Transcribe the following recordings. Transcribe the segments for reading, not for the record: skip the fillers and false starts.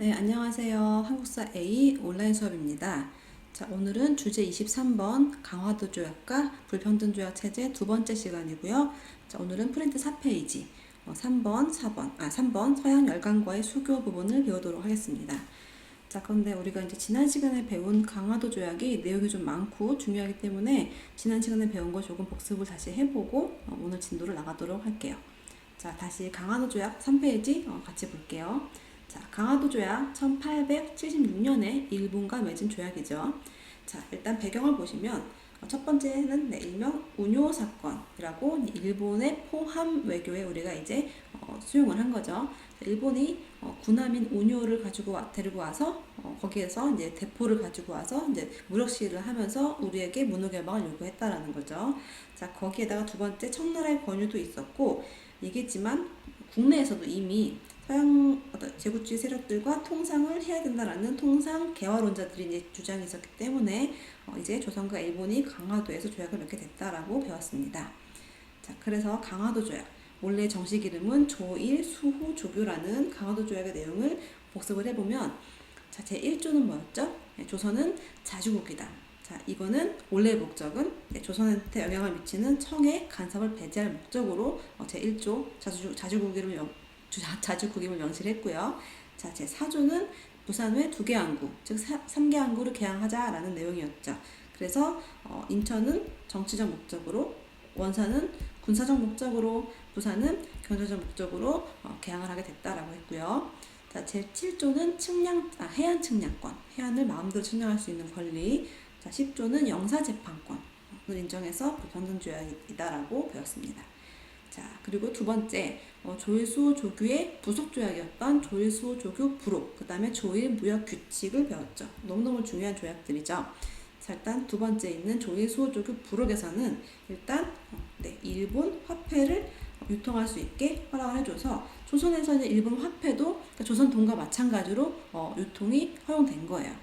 네, 안녕하세요. 한국사 A 온라인 수업입니다. 자, 오늘은 주제 23번 강화도 조약과 불평등 조약 체제 두 번째 시간이고요. 자, 오늘은 프린트 4페이지 3번 서양 열강과의 수교 부분을 배우도록 하겠습니다. 자, 그런데 우리가 이제 지난 시간에 배운 강화도 조약이 내용이 좀 많고 중요하기 때문에 지난 시간에 배운 거 조금 복습을 다시 해보고 오늘 진도를 나가도록 할게요. 자, 다시 강화도 조약 3페이지 같이 볼게요. 자, 강화도 조약 1876년에 일본과 맺은 조약이죠. 자, 일단 배경을 보시면 첫 번째는 일명 운요 사건이라고 일본의 포함 외교에 우리가 이제 수용을 한 거죠. 일본이 군함인 운요를 데리고 와서 거기에서 이제 대포를 가지고 와서 이제 무력 시위를 하면서 우리에게 문호 개방을 요구했다라는 거죠. 자, 거기에다가 두 번째 청나라의 권유도 있었고, 얘기했지만 국내에서도 이미 서양 제국주의 세력들과 통상을 해야 된다라는 통상 개화론자들이 이제 주장이 있었기 때문에 이제 조선과 일본이 강화도에서 조약을 맺게 됐다라고 배웠습니다. 자, 그래서 강화도 조약, 원래 정식 이름은 조일 수호 조교라는 강화도 조약의 내용을 복습을 해보면, 자, 제1조는 뭐였죠? 조선은 자주국이다. 자, 이거는 원래 목적은 조선한테 영향을 미치는 청의 간섭을 배제할 목적으로 제1조 자주국임을 명시를 했고요. 자, 제4조는 부산 외 2개 항구, 즉 3개 항구를 개항하자라는 내용이었죠. 그래서 인천은 정치적 목적으로, 원산은 군사적 목적으로, 부산은 경제적 목적으로 개항을 하게 됐다라고 했고요. 자, 제7조는 해안 측량권, 해안을 마음대로 측량할 수 있는 권리. 자, 10조는 영사재판권을 인정해서 불평등 조약이다라고 배웠습니다. 자, 그리고 두 번째, 조일수호 조규의 부속 조약이었던 조일수호 조규 부록, 그 다음에 조일 무역 규칙을 배웠죠. 너무너무 중요한 조약들이죠. 자, 일단 두 번째 있는 조일수호 조규 부록에서는 일단 일본 화폐를 유통할 수 있게 허락을 해줘서 조선에서는 일본 화폐도 그러니까 조선 돈과 마찬가지로 유통이 허용된 거예요.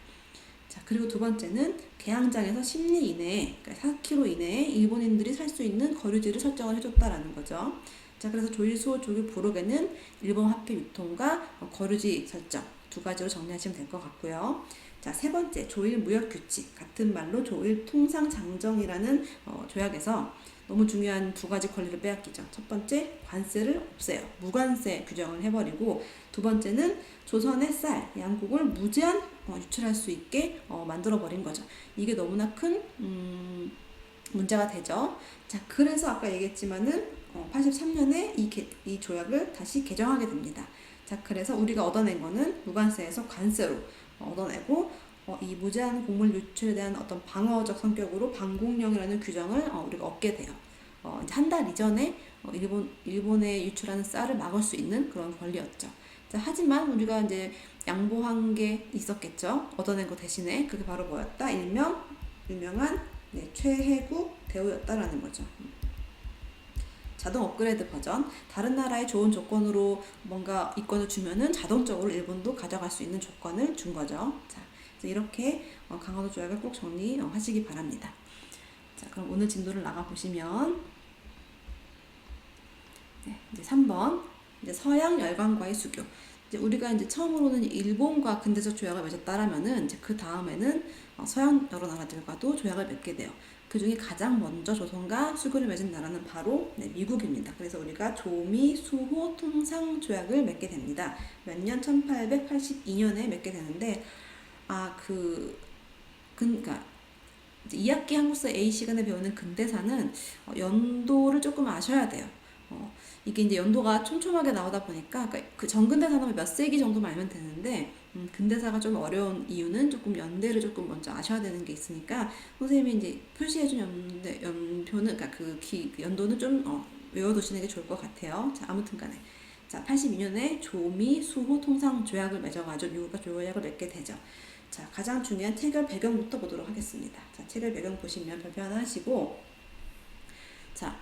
자, 그리고 두 번째는 개항장에서 10리 이내에, 그러니까 4km 이내에 일본인들이 살 수 있는 거류지를 설정을 해줬다라는 거죠. 자, 그래서 조일수호 조규 부록에는 일본 화폐 유통과 거류지 설정 두 가지로 정리하시면 될 것 같고요. 자, 세 번째, 조일 무역 규칙, 같은 말로 조일 통상 장정이라는 조약에서 너무 중요한 두 가지 권리를 빼앗기죠. 첫 번째, 관세를 없애요. 무관세 규정을 해버리고, 두 번째는 조선의 쌀, 양국을 무제한 유출할 수 있게 만들어버린 거죠. 이게 너무나 큰 문제가 되죠. 자, 그래서 아까 얘기했지만은 83년에 이 조약을 다시 개정하게 됩니다. 자, 그래서 우리가 얻어낸 거는 무관세에서 관세로 얻어내고, 이 무제한 곡물 유출에 대한 어떤 방어적 성격으로 방공령이라는 규정을 우리가 얻게 돼요. 이제 한 달 이전에 일본에 유출하는 쌀을 막을 수 있는 그런 권리였죠. 자, 하지만 우리가 이제 양보한 게 있었겠죠. 얻어낸 거 대신에 그게 바로 뭐였다? 유명한 최혜국 대우였다라는 거죠. 자동 업그레이드 버전, 다른 나라의 좋은 조건으로 뭔가 이권을 주면은 자동적으로 일본도 가져갈 수 있는 조건을 준 거죠. 자, 이렇게 강화도 조약을 꼭 정리하시기 바랍니다. 자, 그럼 오늘 진도를 나가 보시면 이제 3번 이제 서양 열강과의 수교. 이제 우리가 이제 처음으로는 일본과 근대적 조약을 맺었다라면은 이제 그 다음에는 서양 여러 나라들과도 조약을 맺게 돼요. 그 중에 가장 먼저 조선과 수교를 맺은 나라는 바로 미국입니다. 그래서 우리가 조미 수호 통상 조약을 맺게 됩니다. 몇 년? 1882년에 맺게 되는데, 그러니까 이제 2학기 한국사 A 시간에 배우는 근대사는 연도를 조금 아셔야 돼요. 이게 이제 연도가 촘촘하게 나오다 보니까 그 전근대사는 몇 세기 정도만 알면 되는데, 근대사가 좀 어려운 이유는 조금 연대를 조금 먼저 아셔야 되는 게 있으니까 선생님이 이제 표시해준 연표는, 그러니까 그 연도는 좀 외워두시는 게 좋을 것 같아요. 자, 아무튼간에 자, 82년에 조미 수호 통상 조약을 맺어가지고 미국과 조약을 맺게 되죠. 자, 가장 중요한 체결 배경부터 보도록 하겠습니다. 자, 체결 배경 보시면 별표 하나 하시고, 자,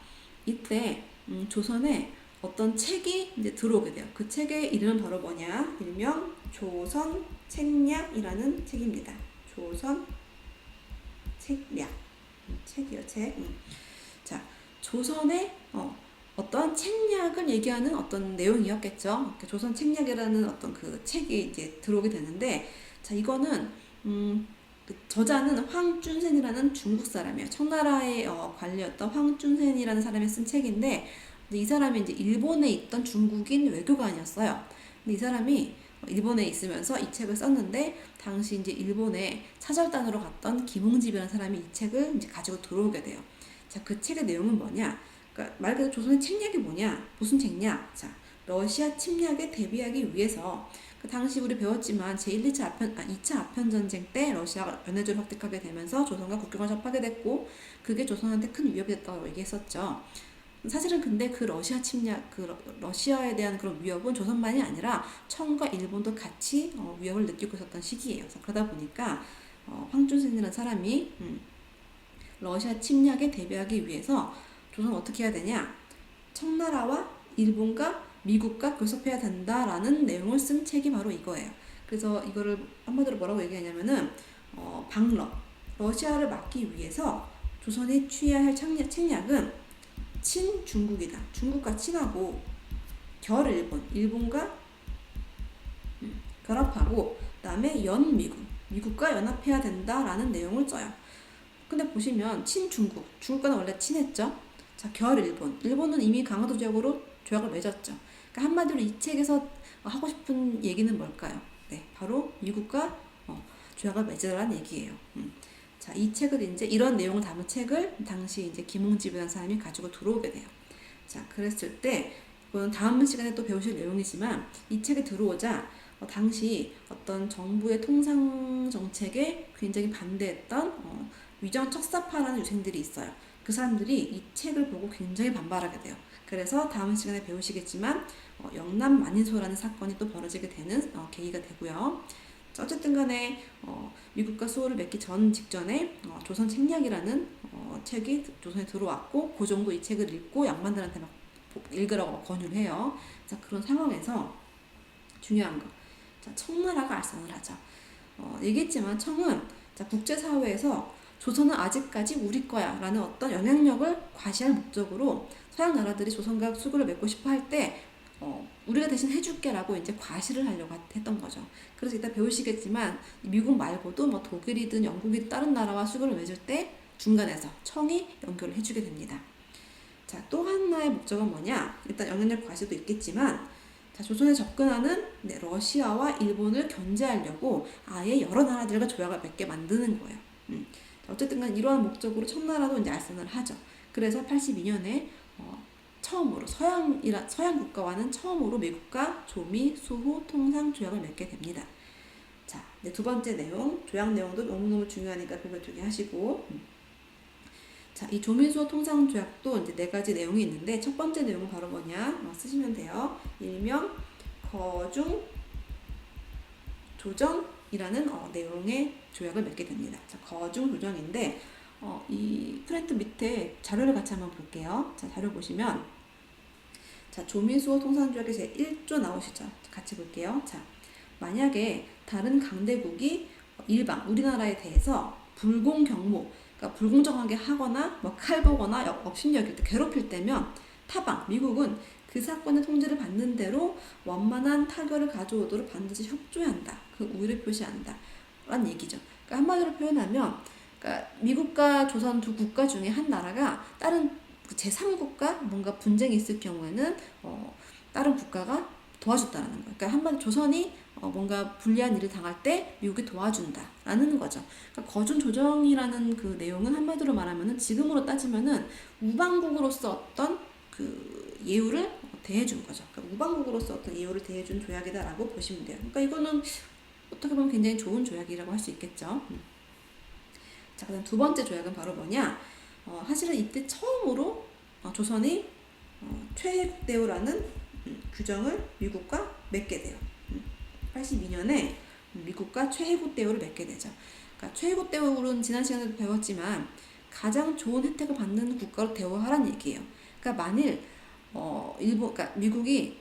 이때 조선에 어떤 책이 이제 들어오게 돼요. 그 책의 이름은 바로 뭐냐? 일명 조선 책략이라는 책입니다. 조선 책략. 책이요, 책. 자, 조선의 어떠한 책략을 얘기하는 어떤 내용이었겠죠. 그러니까 조선 책략이라는 어떤 그 책이 이제 들어오게 되는데, 자, 이거는, 그 저자는 황준센이라는 중국 사람이에요. 청나라의 관리였던 황준센이라는 사람이 쓴 책인데, 근데 이 사람이 이제 일본에 있던 중국인 외교관이었어요. 근데 이 사람이 일본에 있으면서 이 책을 썼는데, 당시 이제 일본에 사절단으로 갔던 김홍집이라는 사람이 이 책을 이제 가지고 들어오게 돼요. 자, 그 책의 내용은 뭐냐? 그러니까 말 그대로 조선의 책략이 뭐냐? 무슨 책략? 자, 러시아 침략에 대비하기 위해서 그 당시 우리 배웠지만 제1, 2차 아편, 2차 아편 전쟁 때 러시아가 연해주를 획득하게 되면서 조선과 국경을 접하게 됐고 그게 조선한테 큰 위협이 됐다고 얘기했었죠. 사실은 근데 그 러시아 침략, 그 러시아에 대한 그런 위협은 조선만이 아니라 청과 일본도 같이 위협을 느끼고 있었던 시기예요. 그래서 그러다 보니까 황준생이라는 사람이 러시아 침략에 대비하기 위해서 조선 어떻게 해야 되냐? 청나라와 일본과 미국과 교섭해야 된다라는 내용을 쓴 책이 바로 이거예요. 그래서 이거를 한마디로 뭐라고 얘기하냐면은 방러, 러시아를 막기 위해서 조선이 취해야 할 책략은 친중국이다. 중국과 친하고 결일본, 일본과 결합하고 그다음에 연미국, 미국과 연합해야 된다라는 내용을 써요. 근데 보시면 친중국, 중국과는 원래 친했죠. 자, 결일본, 일본은 이미 강화도 지역으로 조약을 맺었죠. 그러니까 한마디로 이 책에서 하고 싶은 얘기는 뭘까요? 네, 바로 미국과 조약을 맺으라는 얘기예요. 자, 이 책을 이제 이런 내용을 담은 책을 당시 이제 김홍집이라는 사람이 가지고 들어오게 돼요. 자, 그랬을 때 이거는 다음 시간에 또 배우실 내용이지만 이 책에 들어오자 당시 어떤 정부의 통상 정책에 굉장히 반대했던 위정 척사파라는 유생들이 있어요. 그 사람들이 이 책을 보고 굉장히 반발하게 돼요. 그래서 다음 시간에 배우시겠지만 영남 만인소라는 사건이 또 벌어지게 되는 계기가 되고요. 어쨌든 간에 미국과 수호를 맺기 전 직전에 조선 책략이라는 책이 조선에 들어왔고 고종도 이 책을 읽고 양반들한테 막 읽으라고 권유를 해요. 자, 그런 상황에서 중요한 거. 자, 청나라가 알선을 하죠. 얘기했지만 청은 자, 국제사회에서 조선은 아직까지 우리 거야 라는 어떤 영향력을 과시할 목적으로 서양 나라들이 조선과 수교를 맺고 싶어 할 때 우리가 대신 해줄게 라고 이제 과시를 하려고 했던 거죠. 그래서 이따 배우시겠지만 미국 말고도 뭐 독일이든 영국이든 다른 나라와 수교를 맺을 때 중간에서 청이 연결을 해주게 됩니다. 자, 또 하나의 목적은 뭐냐? 일단 영향력 과시도 있겠지만 자, 조선에 접근하는 러시아와 일본을 견제하려고 아예 여러 나라들과 조약을 맺게 만드는 거예요. 어쨌든 간 이러한 목적으로 청나라도 이제 알선을 하죠. 그래서 82년에 처음으로 서양 국가와는 처음으로 미국과 조미, 수호, 통상 조약을 맺게 됩니다. 자, 이제 두 번째 내용, 조약 내용도 너무너무 중요하니까 별별 두개 하시고 자, 이 조민수호 통상 조약도 이제 네 가지 내용이 있는데 첫 번째 내용은 바로 뭐냐? 쓰시면 돼요. 일명 거중 조정이라는 내용의 조약을 맺게 됩니다. 자, 거중 조정인데 이 프렌트 밑에 자료를 같이 한번 볼게요. 자, 자료 보시면 자, 조민수호 통상조약의 제 1조 나오시죠? 같이 볼게요. 자, 만약에 다른 강대국이 일방 우리나라에 대해서 불공경무, 그러니까 불공정하게 하거나 뭐 칼보거나 업신여길 때 괴롭힐 때면 타방 미국은 그 사건의 통제를 받는 대로 원만한 타결을 가져오도록 반드시 협조해야 한다. 그 우위를 표시한다. 라는 얘기죠. 그러니까 한마디로 표현하면 그러니까 미국과 조선 두 국가 중에 한 나라가 다른 제3국가 뭔가 분쟁이 있을 경우에는 다른 국가가 도와줬다라는 거예요. 그러니까 한마디로 조선이 뭔가 불리한 일을 당할 때 미국이 도와준다라는 거죠. 그러니까 거중 조정이라는 그 내용은 한마디로 말하면은 지금으로 따지면은 우방국으로서 어떤 그 예우를 대해준 거죠. 그러니까 우방국으로서 어떤 예우를 대해준 조약이다라고 보시면 돼요. 그러니까 이거는 어떻게 보면 굉장히 좋은 조약이라고 할 수 있겠죠. 자, 그다음 두 번째 조약은 바로 뭐냐? 사실은 이때 처음으로 조선이 최해국대우라는 규정을 미국과 맺게 돼요. 82년에 미국과 최해국대우를 맺게 되죠. 그러니까 최해국대우는 지난 시간에도 배웠지만 가장 좋은 혜택을 받는 국가로 대우하라는 얘기예요. 그러니까 만일 그러니까 미국이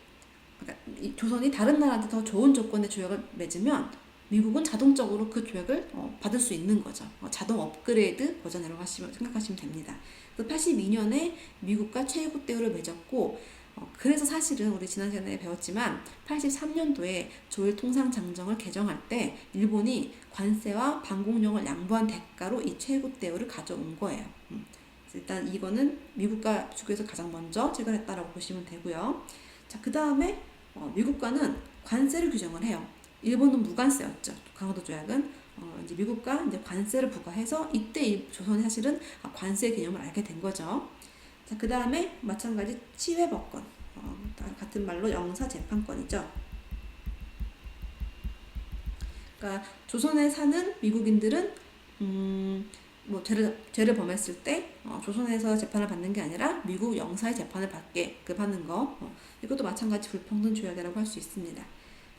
그러니까 조선이 다른 나라한테 더 좋은 조건의 조약을 맺으면 미국은 자동적으로 그 조약을 받을 수 있는 거죠. 자동 업그레이드 버전이라고 생각하시면 됩니다. 그래서 82년에 미국과 최애국 대우를 맺었고, 그래서 사실은 우리 지난 시간에 배웠지만 83년도에 조일 통상장정을 개정할 때 일본이 관세와 방공력을 양보한 대가로 이 최애국 대우를 가져온 거예요. 일단 이거는 미국과 비교해서 가장 먼저 체결했다라고 보시면 되고요. 자, 그 다음에 미국과는 관세를 규정을 해요. 일본은 무관세였죠. 강화도 조약은 이제 미국과 이제 관세를 부과해서 이때 조선이 사실은 관세 개념을 알게 된 거죠. 자, 그 다음에 마찬가지 치외법권, 같은 말로 영사재판권이죠. 그러니까 조선에 사는 미국인들은 뭐 죄를 범했을 때 조선에서 재판을 받는 게 아니라 미국 영사의 재판을 받게끔 하는 거, 이것도 마찬가지 불평등 조약이라고 할 수 있습니다.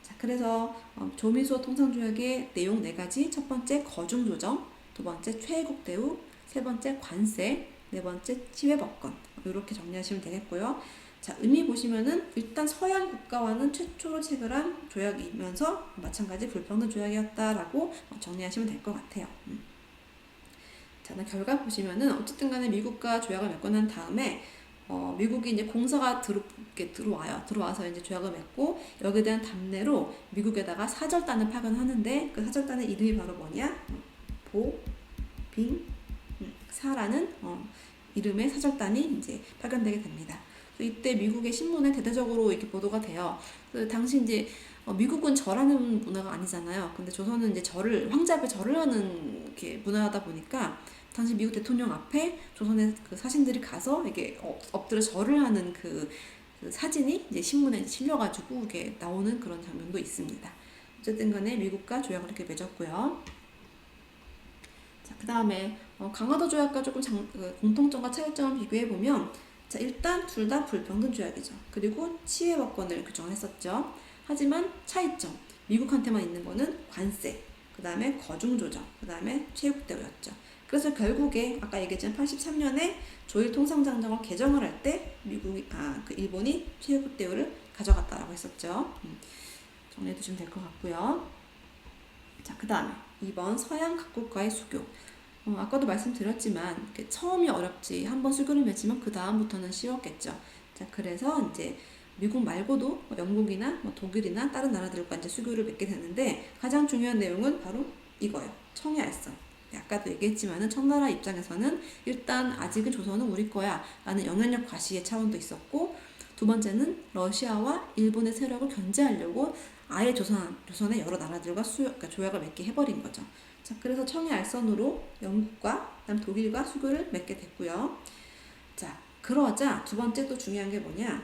자, 그래서 조미소 통상조약의 내용 4가지. 첫 번째 거중조정, 두 번째 최애국 대우, 세 번째 관세, 네 번째 치외법권, 이렇게 정리하시면 되겠고요. 자, 의미 보시면은 일단 서양 국가와는 최초로 체결한 조약이면서 마찬가지 불평등 조약이었다라고 정리하시면 될 것 같아요. 자, 결과 보시면은 어쨌든 간에 미국과 조약을 맺고 난 다음에 미국이 이제 공사가 들어와요. 들어와서 이제 조약을 맺고 여기에 대한 답례로 미국에다가 사절단을 파견하는데 그 사절단의 이름이 바로 뭐냐? 사라는 이름의 사절단이 이제 파견되게 됩니다. 이때 미국의 신문에 대대적으로 이렇게 보도가 돼요. 당시 이제 미국은 절하는 문화가 아니잖아요. 근데 조선은 이제 황제 앞에 절을 하는 이렇게 문화다 보니까 당시 미국 대통령 앞에 조선의 그 사신들이 가서 이게 엎드려 절을 하는 그 사진이 이제 신문에 실려가지고 이게 나오는 그런 장면도 있습니다. 어쨌든 간에 미국과 조약을 이렇게 맺었고요. 자, 그 다음에 강화도 조약과 조금 공통점과 차이점을 비교해보면, 자, 일단 둘 다 불평등 조약이죠. 그리고 치외법권을 규정했었죠. 하지만 차이점, 미국한테만 있는 거는 관세, 그 다음에 거중조정, 그 다음에 최애국대우였죠. 그래서 결국에 아까 얘기했지만 83년에 조일 통상장정을 개정을 할 때 일본이 최애국대우를 가져갔다라고 했었죠. 정리해 두시면 될 것 같고요. 자, 그 다음에 2번 서양 각국과의 수교. 아까도 말씀드렸지만 처음이 어렵지, 한번 수교를 맺으면 그 다음부터는 쉬웠겠죠. 자, 그래서 이제 미국 말고도 영국이나 독일이나 다른 나라들과 이제 수교를 맺게 되는데 가장 중요한 내용은 바로 이거예요. 청해 알선. 아까도 얘기했지만은 청나라 입장에서는 일단 아직은 조선은 우리 거야 라는 영향력 과시의 차원도 있었고, 두 번째는 러시아와 일본의 세력을 견제하려고 아예 조선의 여러 나라들과 그러니까 조약을 맺게 해버린 거죠. 자, 그래서 청해 알선으로 영국과 그다음 독일과 수교를 맺게 됐고요. 자, 그러자 두 번째 또 중요한 게 뭐냐?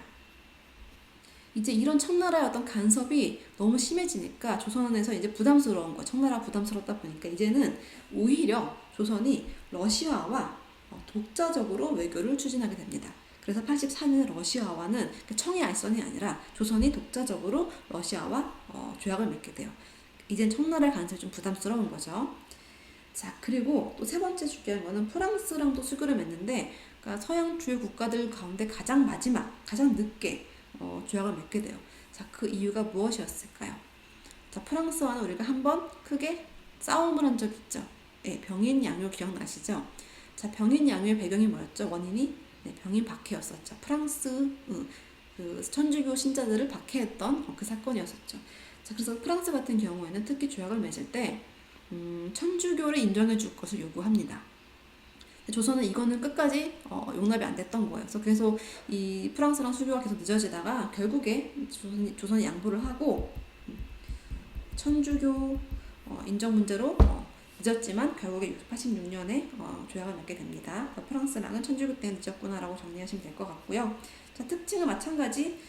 이제 이런 청나라의 어떤 간섭이 너무 심해지니까 조선에서 이제 부담스러운 거야. 청나라가 부담스럽다 보니까 이제는 오히려 조선이 러시아와 독자적으로 외교를 추진하게 됩니다. 그래서 84년에 러시아와는 청해 알선이 아니라 조선이 독자적으로 러시아와 조약을 맺게 돼요. 이젠 청나라의 간섭이 좀 부담스러운 거죠. 자, 그리고 또 세 번째 중요한 거는 프랑스랑도 수교를 맺는데, 그러니까 서양 주요 국가들 가운데 가장 마지막, 가장 늦게 조약을 맺게 돼요. 자, 그 이유가 무엇이었을까요? 자, 프랑스와는 우리가 한번 크게 싸움을 한 적 있죠. 네, 병인 양요 기억나시죠? 자, 병인 양요의 배경이 뭐였죠? 원인이 병인 박해였었죠. 프랑스 그 천주교 신자들을 박해했던 그 사건이었었죠. 자, 그래서 프랑스 같은 경우에는 특히 조약을 맺을 때 천주교를 인정해 줄 것을 요구합니다. 조선은 이거는 끝까지 용납이 안 됐던 거예요. 그래서 계속 이 프랑스랑 수교가 계속 늦어지다가 결국에 조선이 양보를 하고 천주교 인정 문제로 늦었지만 결국에 86년에 조약을 맺게 됩니다. 프랑스랑은 천주교 때 늦었구나라고 정리하시면 될 것 같고요. 자, 특징은 마찬가지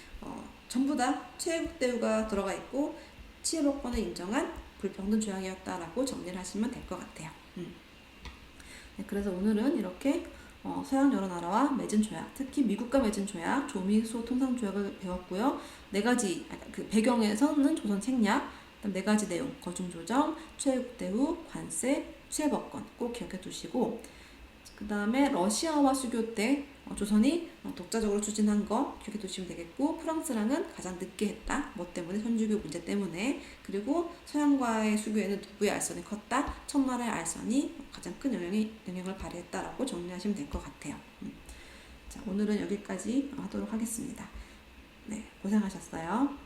전부 다 최애국 대우가 들어가 있고 치외법권을 인정한 불평등 조약이었다라고 정리를 하시면 될 것 같아요. 네, 그래서 오늘은 이렇게 서양 여러 나라와 맺은 조약, 특히 미국과 맺은 조약, 조미소 통상조약을 배웠고요. 4가지 그 배경에서는 조선 책략, 4가지 내용, 거중조정, 최애국 대우, 관세, 치외법권 꼭 기억해 두시고, 그 다음에 러시아와 수교 때 조선이 독자적으로 추진한 거 기억해 두시면 되겠고, 프랑스랑은 가장 늦게 했다. 뭐 때문에? 선주교 문제 때문에. 그리고 서양과의 수교에는 누구의 알선이 컸다? 청나라의 알선이 가장 큰 영향을 발휘했다라고 정리하시면 될 것 같아요. 자, 오늘은 여기까지 하도록 하겠습니다. 네, 고생하셨어요.